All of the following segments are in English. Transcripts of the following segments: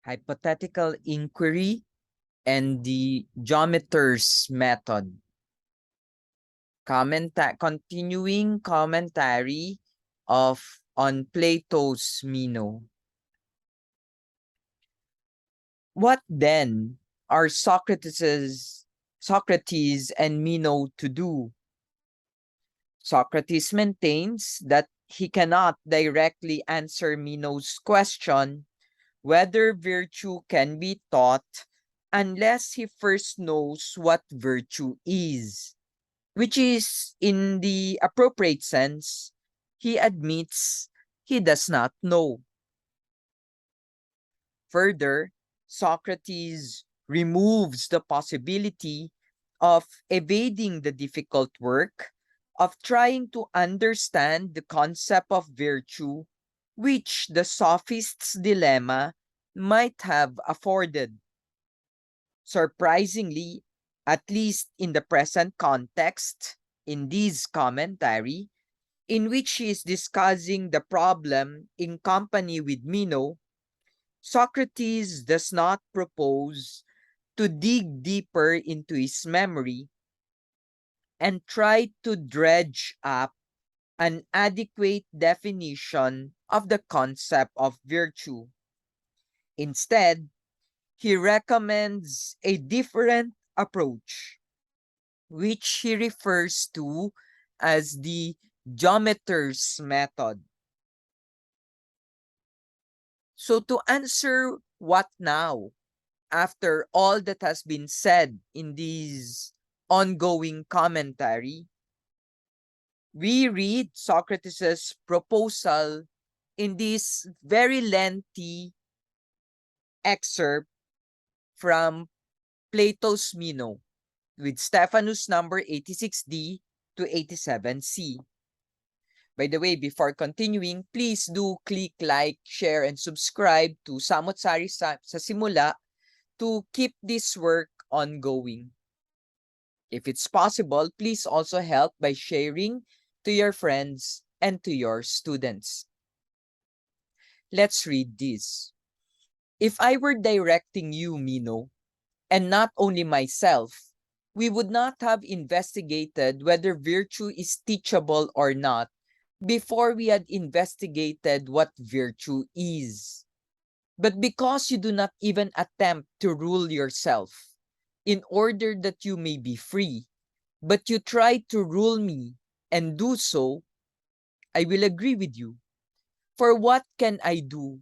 hypothetical inquiry, and the Geometer's method. Continuing commentary on Plato's MENO. What then are Socrates and MENO to do? Socrates maintains that he cannot directly answer MENO's question whether virtue can be taught unless he first knows what virtue is, which is, in the appropriate sense, he admits he does not know. Further, Socrates removes the possibility of evading the difficult work of trying to understand the concept of virtue, which the sophist's dilemma might have afforded. Surprisingly, at least in the present context, in this commentary, in which he is discussing the problem in company with MENO, Socrates does not propose to dig deeper into his memory and try to dredge up an adequate definition of the concept of virtue. Instead, he recommends a different approach, which he refers to as the Geometer's method. So to answer what now, after all that has been said in this ongoing commentary, we read Socrates' proposal in this very lengthy excerpt from Plato's MENO with Stephanus number 86D to 87C. By the way, before continuing, please do click like, share, and subscribe to Samo't sa Simula to keep this work ongoing. If it's possible, please also help by sharing to your friends and to your students. Let's read this. If I were directing you, MENO, and not only myself, we would not have investigated whether virtue is teachable or not before we had investigated what virtue is. But because you do not even attempt to rule yourself in order that you may be free, but you try to rule me and do so, I will agree with you. For what can I do?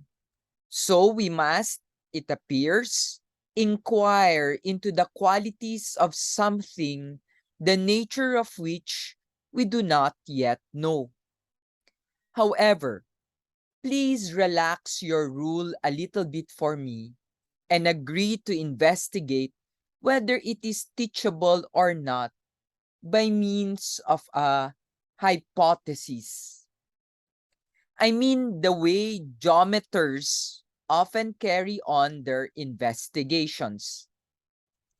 So we must, it appears, inquire into the qualities of something, the nature of which we do not yet know. However, please relax your rule a little bit for me and agree to investigate whether it is teachable or not by means of a hypothesis. I mean the way geometers often carry on their investigations.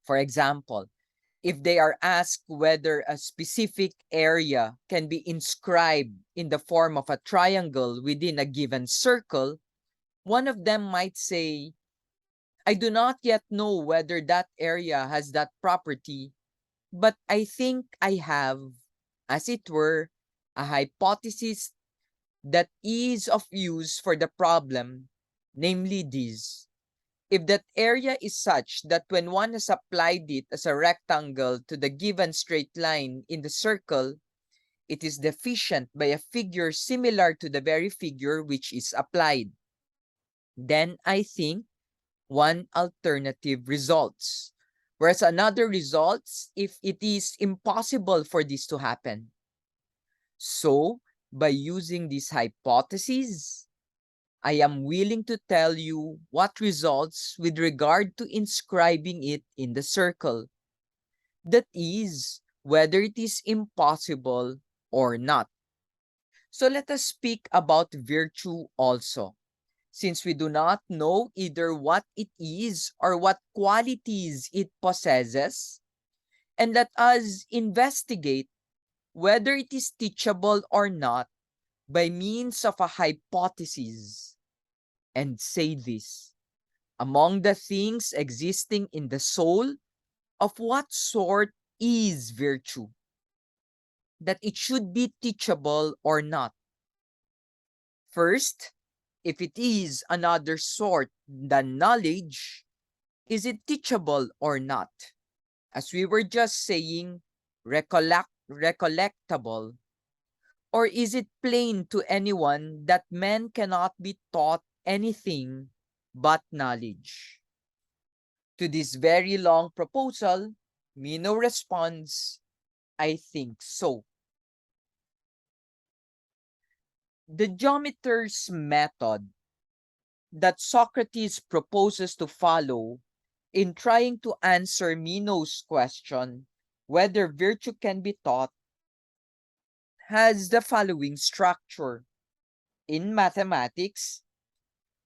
For example, if they are asked whether a specific area can be inscribed in the form of a triangle within a given circle, one of them might say, I do not yet know whether that area has that property, but I think I have, as it were, a hypothesis that is of use for the problem, namely this. If that area is such that when one has applied it as a rectangle to the given straight line in the circle, it is deficient by a figure similar to the very figure which is applied, then I think one alternative results, whereas another results if it is impossible for this to happen. So, by using this hypothesis, I am willing to tell you what results with regard to inscribing it in the circle. That is, whether it is impossible or not. So let us speak about virtue also, since we do not know either what it is or what qualities it possesses, and let us investigate whether it is teachable or not by means of a hypothesis. And say this, among the things existing in the soul, of what sort is virtue? That it should be teachable or not. First, if it is another sort than knowledge, is it teachable or not? As we were just saying, recollectable. Or is it plain to anyone that men cannot be taught anything but knowledge? To this very long proposal, Meno responds, I think so. The geometer's method that Socrates proposes to follow in trying to answer Meno's question whether virtue can be taught has the following structure. In mathematics,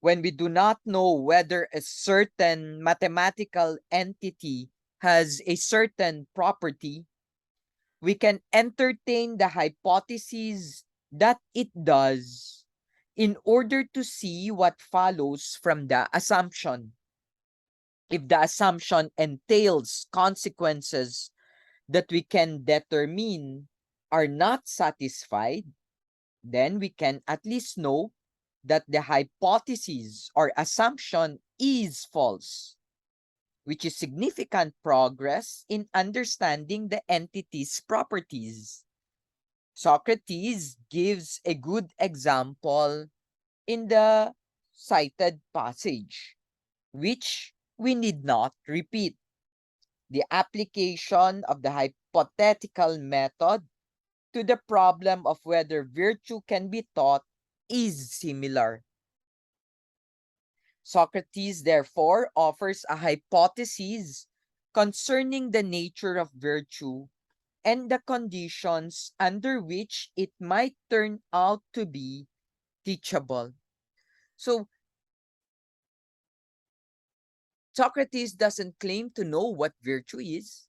when we do not know whether a certain mathematical entity has a certain property, we can entertain the hypothesis that it does in order to see what follows from the assumption. If the assumption entails consequences that we can determine are not satisfied, then we can at least know that the hypothesis or assumption is false, which is significant progress in understanding the entity's properties. Socrates gives a good example in the cited passage, which we need not repeat. The application of the hypothetical method to the problem of whether virtue can be taught is similar. Socrates therefore offers a hypothesis concerning the nature of virtue and the conditions under which it might turn out to be teachable. So Socrates doesn't claim to know what virtue is.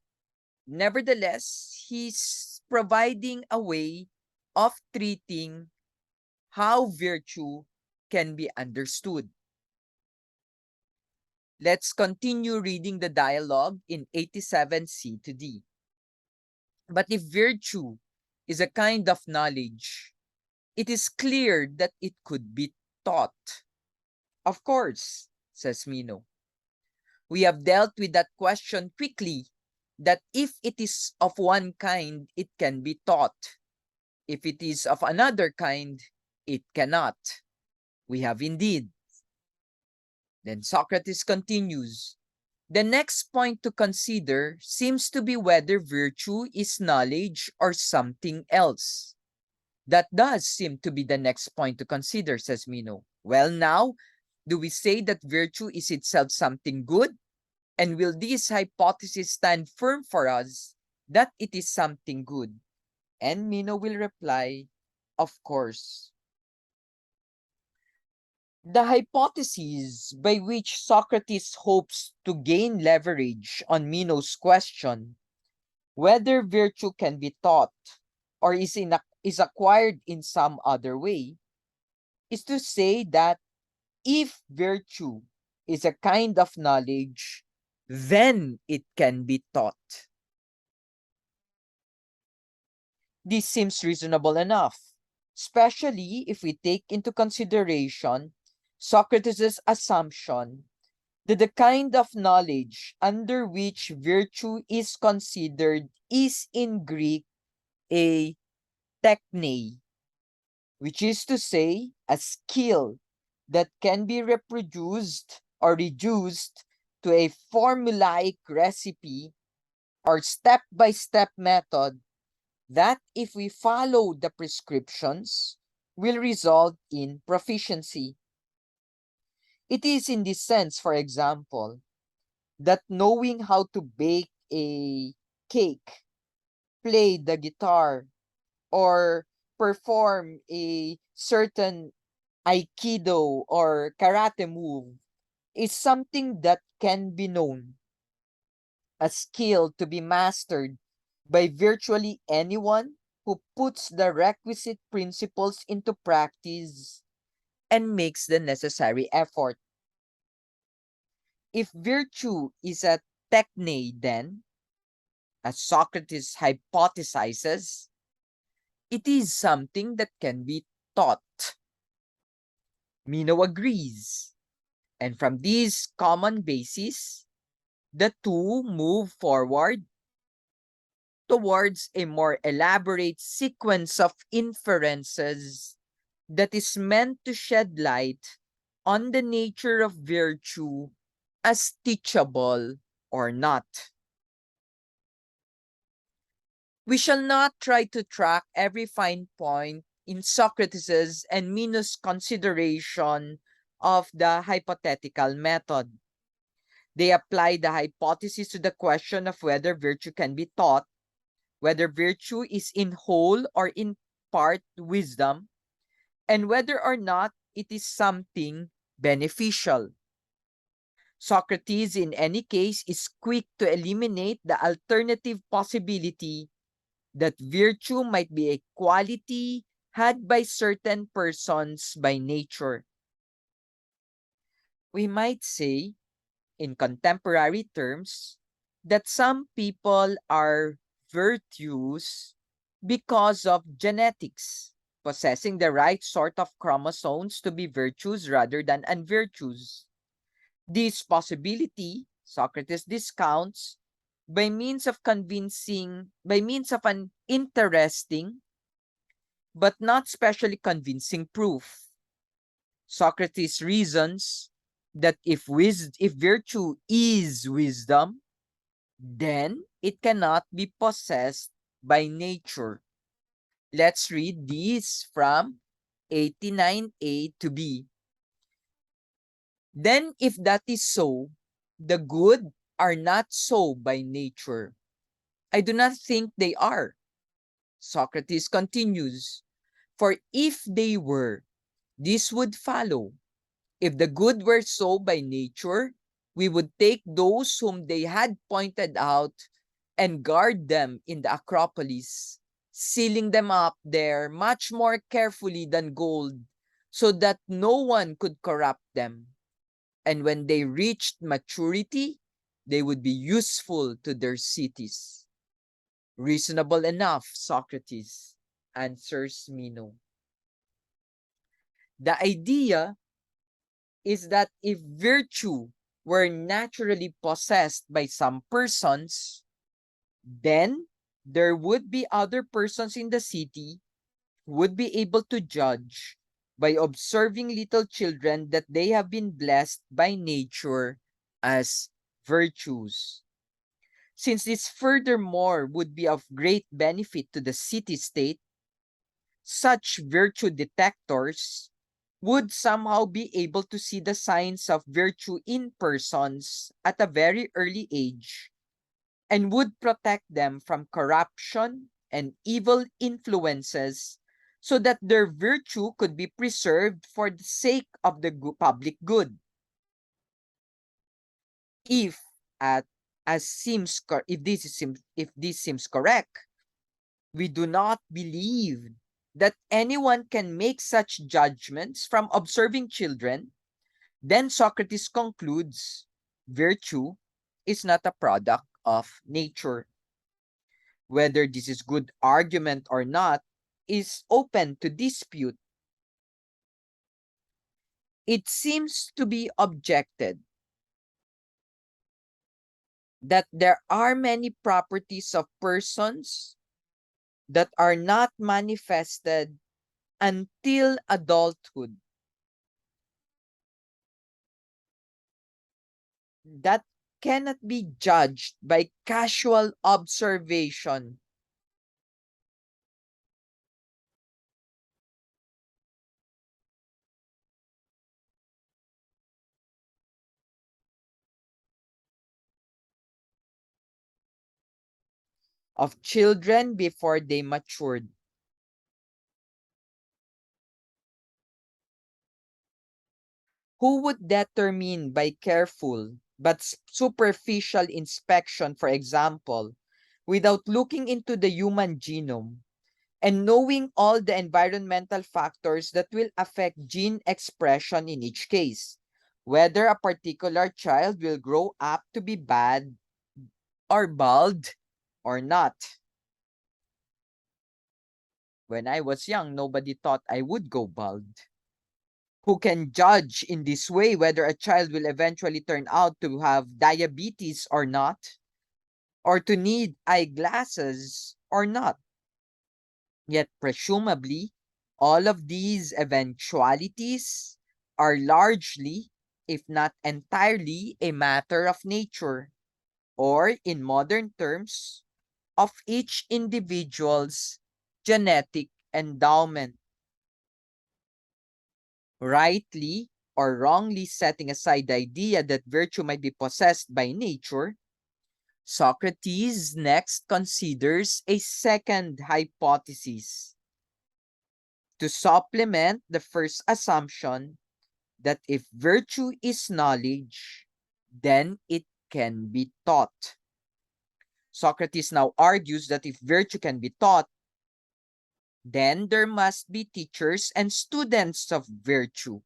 Nevertheless, he's providing a way of treating how virtue can be understood. Let's continue reading the dialogue in 87C to D. But if virtue is a kind of knowledge, it is clear that it could be taught. Of course, says Meno. We have dealt with that question quickly, that if it is of one kind, it can be taught. If it is of another kind, it cannot. We have indeed. Then Socrates continues. The next point to consider seems to be whether virtue is knowledge or something else. That does seem to be the next point to consider, says Meno. Well, now, do we say that virtue is itself something good? And will this hypothesis stand firm for us that it is something good? And Meno will reply, of course. The hypothesis by which Socrates hopes to gain leverage on Meno's question, whether virtue can be taught or is acquired in some other way, is to say that if virtue is a kind of knowledge, then it can be taught. This seems reasonable enough, especially if we take into consideration Socrates' assumption that the kind of knowledge under which virtue is considered is in Greek a techne, which is to say a skill that can be reproduced or reduced to a formulaic recipe or step-by-step method that, if we follow the prescriptions, will result in proficiency. It is in this sense, for example, that knowing how to bake a cake, play the guitar, or perform a certain aikido or karate move is something that can be known, a skill to be mastered by virtually anyone who puts the requisite principles into practice and makes the necessary effort. If virtue is a techne, then, as Socrates hypothesizes, it is something that can be taught. Meno agrees. And from these common bases, the two move forward towards a more elaborate sequence of inferences that is meant to shed light on the nature of virtue as teachable or not. We shall not try to track every fine point in Socrates' and Meno's consideration of the hypothetical method. They apply the hypothesis to the question of whether virtue can be taught, whether virtue is in whole or in part wisdom, and whether or not it is something beneficial. Socrates, in any case, is quick to eliminate the alternative possibility that virtue might be a quality had by certain persons by nature. We might say, in contemporary terms, that some people are virtuous because of genetics, possessing the right sort of chromosomes to be virtuous rather than unvirtuous. This possibility, Socrates discounts by means of an interesting but not specially convincing proof. Socrates reasons that if virtue is wisdom, then it cannot be possessed by nature. Let's read these from 89a to b. Then if that is so, the good are not so by nature. I do not think they are. Socrates continues, for if they were, this would follow. If the good were so by nature, we would take those whom they had pointed out and guard them in the Acropolis, sealing them up there much more carefully than gold, so that no one could corrupt them. And when they reached maturity, they would be useful to their cities. Reasonable enough, Socrates, answers Meno. The idea is that if virtue were naturally possessed by some persons, then there would be other persons in the city who would be able to judge by observing little children that they have been blessed by nature as virtues. Since this furthermore would be of great benefit to the city-state, such virtue detectors would somehow be able to see the signs of virtue in persons at a very early age and would protect them from corruption and evil influences so that their virtue could be preserved for the sake of the public good. If at if this seems correct, we do not believe that anyone can make such judgments from observing children, then Socrates concludes virtue is not a product of nature. Whether this is good argument or not is open to dispute. It seems to be objected that there are many properties of persons that are not manifested until adulthood, that cannot be judged by casual observation. Of children before they matured. Who would determine by careful but superficial inspection, for example, without looking into the human genome and knowing all the environmental factors that will affect gene expression in each case? whether a particular child will grow up to be bad or bald or not. When I was young, nobody thought I would go bald. Who can judge in this way whether a child will eventually turn out to have diabetes or not, or to need eyeglasses or not? Yet, presumably, all of these eventualities are largely, if not entirely, a matter of nature, or in modern terms, of each individual's genetic endowment. Rightly or wrongly setting aside the idea that virtue might be possessed by nature, Socrates next considers a second hypothesis to supplement the first assumption that if virtue is knowledge, then it can be taught. Socrates now argues that if virtue can be taught, then there must be teachers and students of virtue.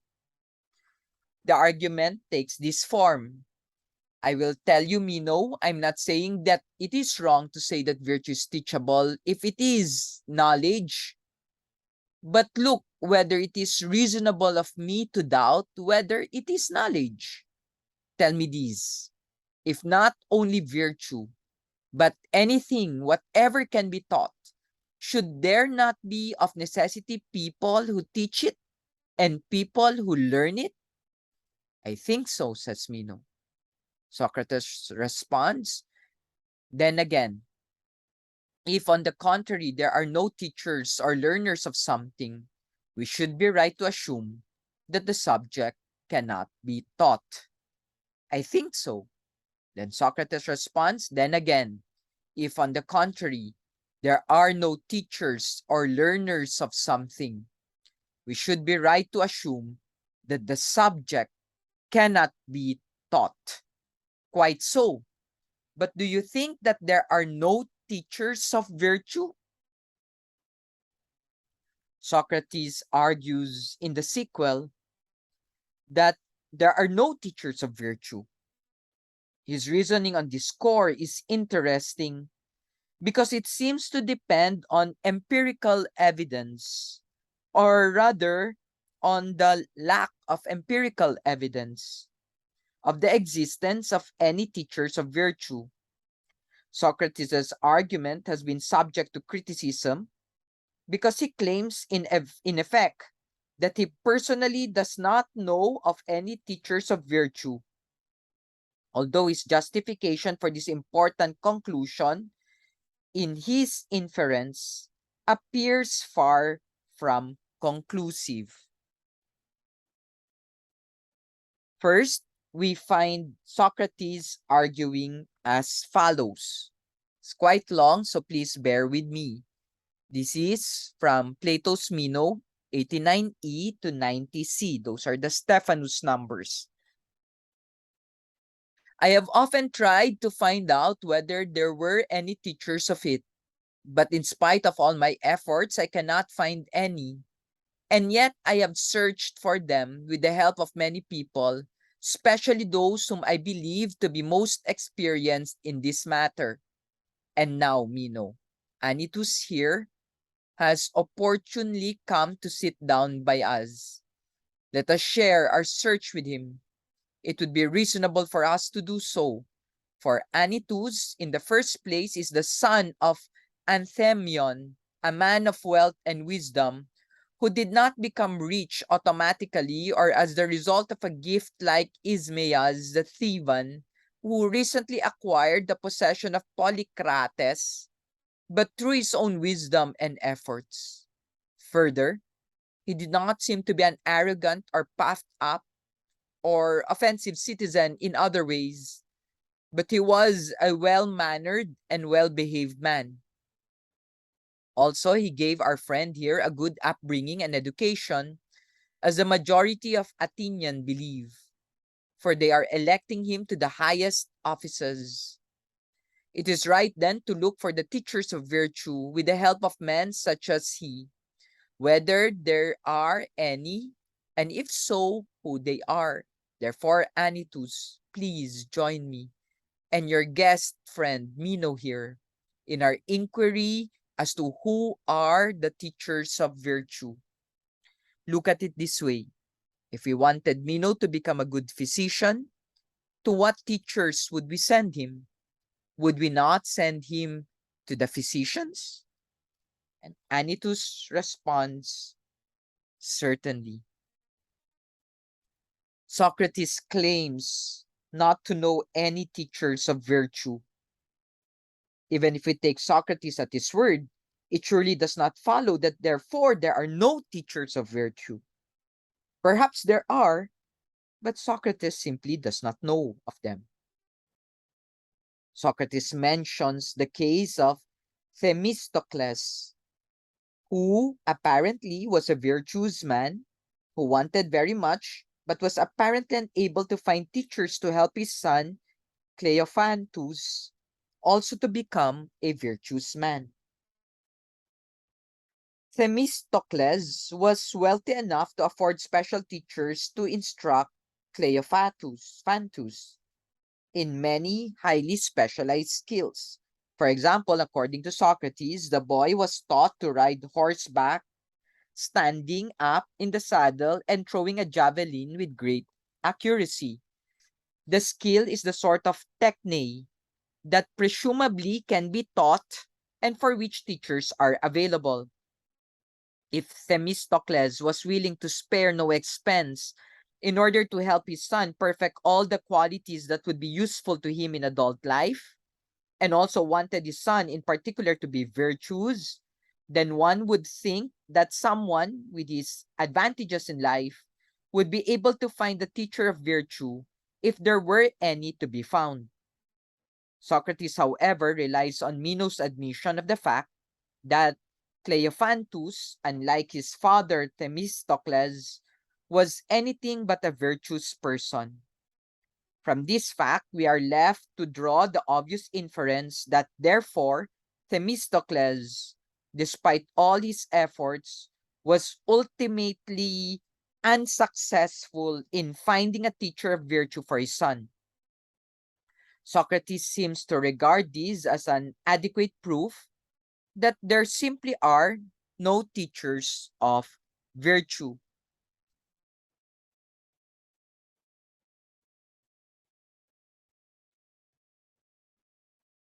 The argument takes this form. I will tell you, Mino, I'm not saying that it is wrong to say that virtue is teachable if it is knowledge. But look whether it is reasonable of me to doubt whether it is knowledge. Tell me this. If not only virtue, but anything, whatever can be taught, should there not be of necessity people who teach it and people who learn it? I think so, says Mino. Socrates responds, then again, if on the contrary there are no teachers or learners of something, we should be right to assume that the subject cannot be taught. I think so. Then Socrates responds, then again, if on the contrary there are no teachers or learners of something, we should be right to assume that the subject cannot be taught. Quite so. But do you think that there are no teachers of virtue? Socrates argues in the sequel that there are no teachers of virtue. His reasoning on this score is interesting because it seems to depend on empirical evidence, or rather, on the lack of empirical evidence of the existence of any teachers of virtue. Socrates' argument has been subject to criticism because he claims in effect that he personally does not know of any teachers of virtue, although his justification for this important conclusion in his inference appears far from conclusive. First, we find Socrates arguing as follows. It's quite long, so please bear with me. This is from Plato's MENO, 89E to 90C. Those are the Stephanus numbers. I have often tried to find out whether there were any teachers of it, but in spite of all my efforts, I cannot find any. And yet I have searched for them with the help of many people, especially those whom I believe to be most experienced in this matter. And now, Mino, Anytus here has opportunely come to sit down by us. Let us share our search with him. It would be reasonable for us to do so, for Anytus, in the first place, is the son of Anthemion, a man of wealth and wisdom, who did not become rich automatically or as the result of a gift like Ismaeas the Theban, who recently acquired the possession of Polycrates, but through his own wisdom and efforts. Further, he did not seem to be an arrogant or puffed up or offensive citizen in other ways, but he was a well-mannered and well-behaved man. Also, he gave our friend here a good upbringing and education, as the majority of Athenians believe, for they are electing him to the highest offices. It is right then to look for the teachers of virtue with the help of men such as he, whether there are any, and if so, who they are. Therefore, Anytus, please join me and your guest friend MENO here in our inquiry as to who are the teachers of virtue. Look at it this way. If we wanted MENO to become a good physician, to what teachers would we send him? Would we not send him to the physicians? And Anytus responds, certainly. Socrates claims not to know any teachers of virtue. Even if we take Socrates at his word, it surely does not follow that therefore there are no teachers of virtue. Perhaps there are, but Socrates simply does not know of them. Socrates mentions the case of Themistocles, who apparently was a virtuous man who wanted very much, but was apparently unable to find teachers to help his son, Cleophantus, also to become a virtuous man. Themistocles was wealthy enough to afford special teachers to instruct Cleophantus in many highly specialized skills. For example, according to Socrates, the boy was taught to ride horseback, standing up in the saddle and throwing a javelin with great accuracy. The skill is the sort of techne that presumably can be taught and for which teachers are available. If Themistocles was willing to spare no expense in order to help his son perfect all the qualities that would be useful to him in adult life, and also wanted his son in particular to be virtuous, then one would think that someone with his advantages in life would be able to find the teacher of virtue if there were any to be found. Socrates, however, relies on Meno's admission of the fact that Cleophantus, unlike his father Themistocles, was anything but a virtuous person. From this fact, we are left to draw the obvious inference that therefore Themistocles, despite all his efforts, was ultimately unsuccessful in finding a teacher of virtue for his son. Socrates seems to regard this as an adequate proof that there simply are no teachers of virtue.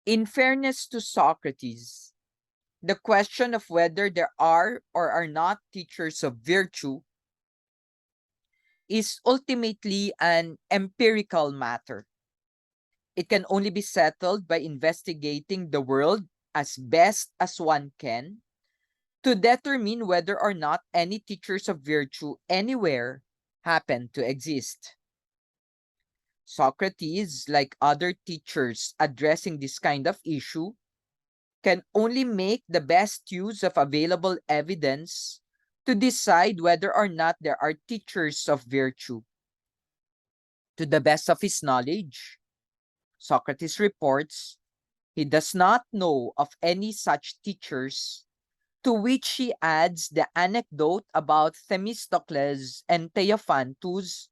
In fairness to Socrates, the question of whether there are or are not teachers of virtue is ultimately an empirical matter. It can only be settled by investigating the world as best as one can to determine whether or not any teachers of virtue anywhere happen to exist. Socrates, like other teachers addressing this kind of issue, can only make the best use of available evidence to decide whether or not there are teachers of virtue. To the best of his knowledge, Socrates reports he does not know of any such teachers, to which he adds the anecdote about Themistocles and Theophantus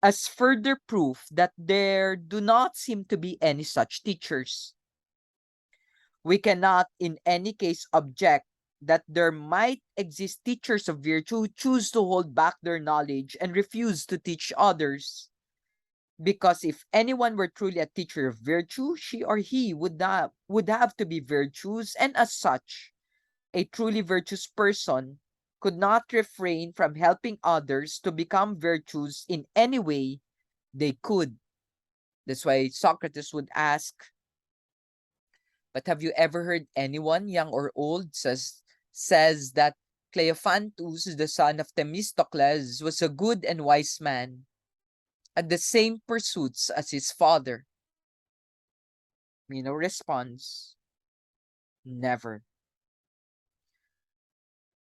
as further proof that there do not seem to be any such teachers. We cannot in any case object that there might exist teachers of virtue who choose to hold back their knowledge and refuse to teach others. Because if anyone were truly a teacher of virtue, she or he would have to be virtuous, and as such, a truly virtuous person could not refrain from helping others to become virtuous in any way they could. That's why Socrates would ask, but have you ever heard anyone, young or old, says that Cleophantus, the son of Themistocles, was a good and wise man, at the same pursuits as his father? Meno responds, never.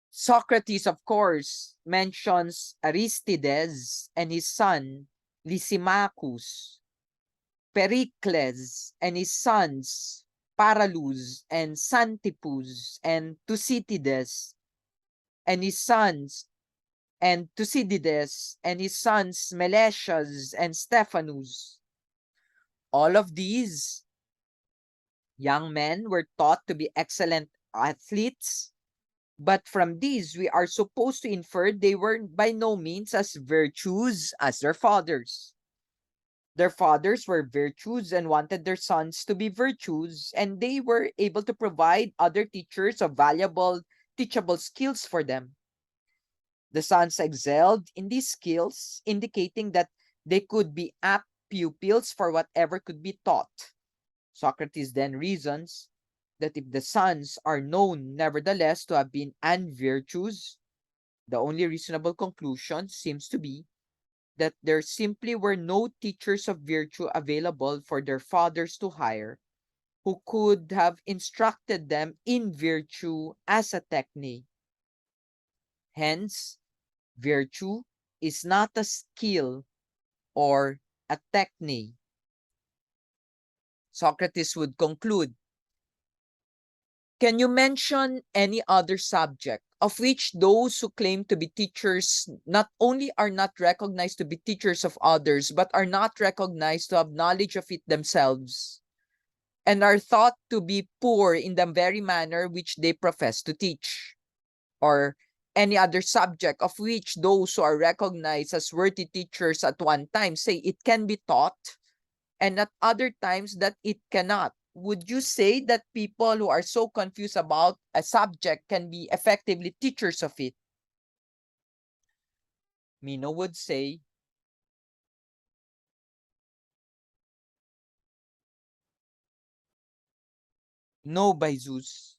Socrates, of course, mentions Aristides and his son Lysimachus, Pericles and his sons Paralus and Xantippus, and Thucydides and his sons and Thucydides and his sons Meletius and Stephanus. All of these young men were taught to be excellent athletes, but from these we are supposed to infer they were by no means as virtuous as their fathers. Their fathers were virtuous and wanted their sons to be virtuous, and they were able to provide other teachers of valuable teachable skills for them. The sons excelled in these skills, indicating that they could be apt pupils for whatever could be taught. Socrates then reasons that if the sons are known nevertheless to have been unvirtuous, the only reasonable conclusion seems to be that there simply were no teachers of virtue available for their fathers to hire who could have instructed them in virtue as a technique. Hence, virtue is not a skill or a technique. Socrates would conclude, can you mention any other subject of which those who claim to be teachers not only are not recognized to be teachers of others, but are not recognized to have knowledge of it themselves, and are thought to be poor in the very manner which they profess to teach? Or any other subject of which those who are recognized as worthy teachers at one time say it can be taught, and at other times that it cannot? Would you say that people who are so confused about a subject can be effectively teachers of it? Meno would say, no, by Zeus,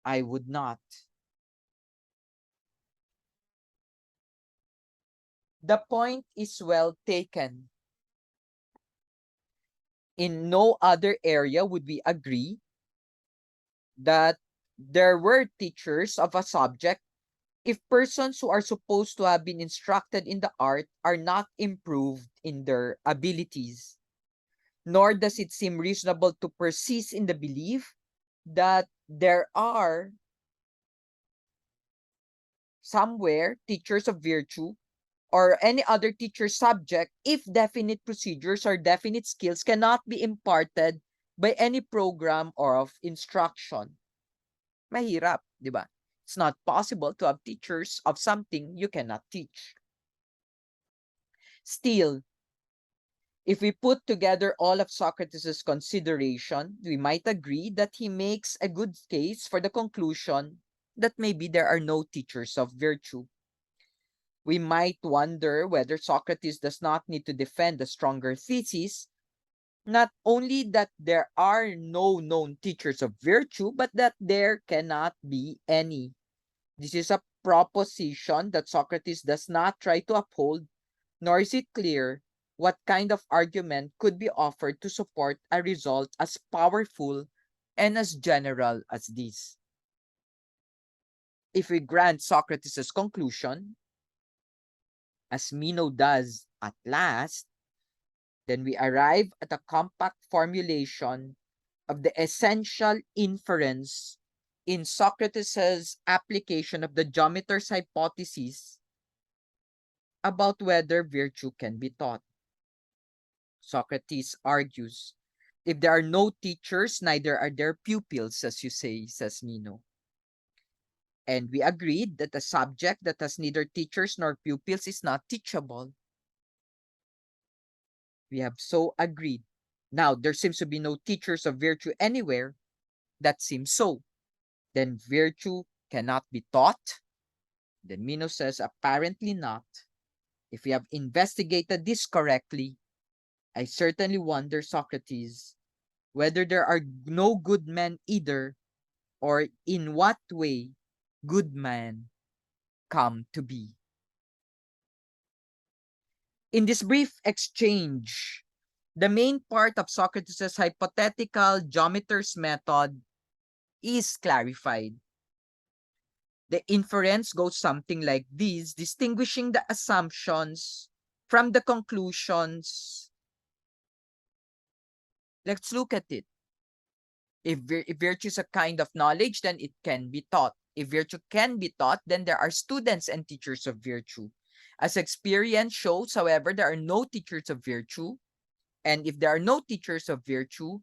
I would not. The point is well taken. In no other area would we agree that there were teachers of a subject if persons who are supposed to have been instructed in the art are not improved in their abilities. Nor does it seem reasonable to persist in the belief that there are somewhere teachers of virtue or any other teacher subject if definite procedures or definite skills cannot be imparted by any program or of instruction. Mahirap, di ba? It's not possible to have teachers of something you cannot teach. Still, if we put together all of Socrates' consideration, we might agree that he makes a good case for the conclusion that maybe there are no teachers of virtue. We might wonder whether Socrates does not need to defend a stronger thesis, not only that there are no known teachers of virtue, but that there cannot be any. This is a proposition that Socrates does not try to uphold, nor is it clear what kind of argument could be offered to support a result as powerful and as general as this. If we grant Socrates' conclusion, as Meno does at last, then we arrive at a compact formulation of the essential inference in Socrates' application of the Geometer's hypothesis about whether virtue can be taught. Socrates argues, if there are no teachers, neither are there pupils, as you say, says Meno. And we agreed that a subject that has neither teachers nor pupils is not teachable. We have so agreed. Now, there seems to be no teachers of virtue anywhere. That seems so. Then virtue cannot be taught? Then Meno says, apparently not. If we have investigated this correctly, I certainly wonder, Socrates, whether there are no good men either, or in what way good men come to be. In this brief exchange, the main part of Socrates' hypothetical Geometer's method is clarified. The inference goes something like this, distinguishing the assumptions from the conclusions. Let's look at it. If virtue is a kind of knowledge, then it can be taught. If virtue can be taught, then there are students and teachers of virtue. As experience shows, however, there are no teachers of virtue. And if there are no teachers of virtue,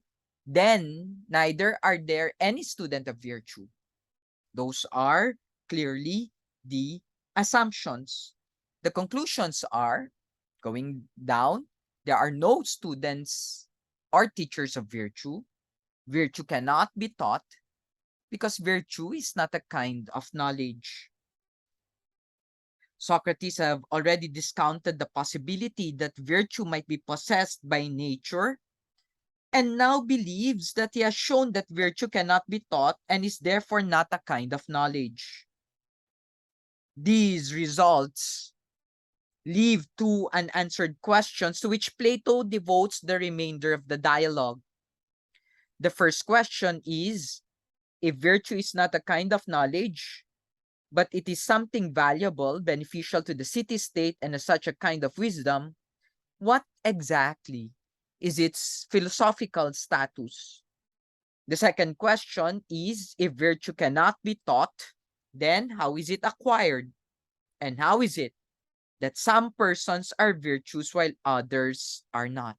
then neither are there any student of virtue. Those are clearly the assumptions. The conclusions are, going down, there are no students or teachers of virtue. Virtue cannot be taught because virtue is not a kind of knowledge. Socrates have already discounted the possibility that virtue might be possessed by nature and now believes that he has shown that virtue cannot be taught and is therefore not a kind of knowledge. These results leave two unanswered questions to which Plato devotes the remainder of the dialogue. The first question is, if virtue is not a kind of knowledge, but it is something valuable, beneficial to the city-state, and as such a kind of wisdom, what exactly is its philosophical status? The second question is, if virtue cannot be taught, then how is it acquired? And how is it that some persons are virtuous while others are not?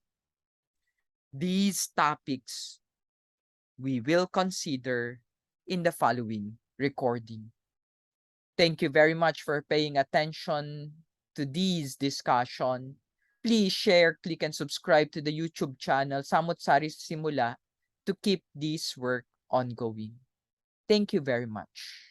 These topics we will consider in the following recording. Thank you very much for paying attention to this discussion. Please share, click, and subscribe to the YouTube channel Samo't Simula to keep this work ongoing. Thank you very much.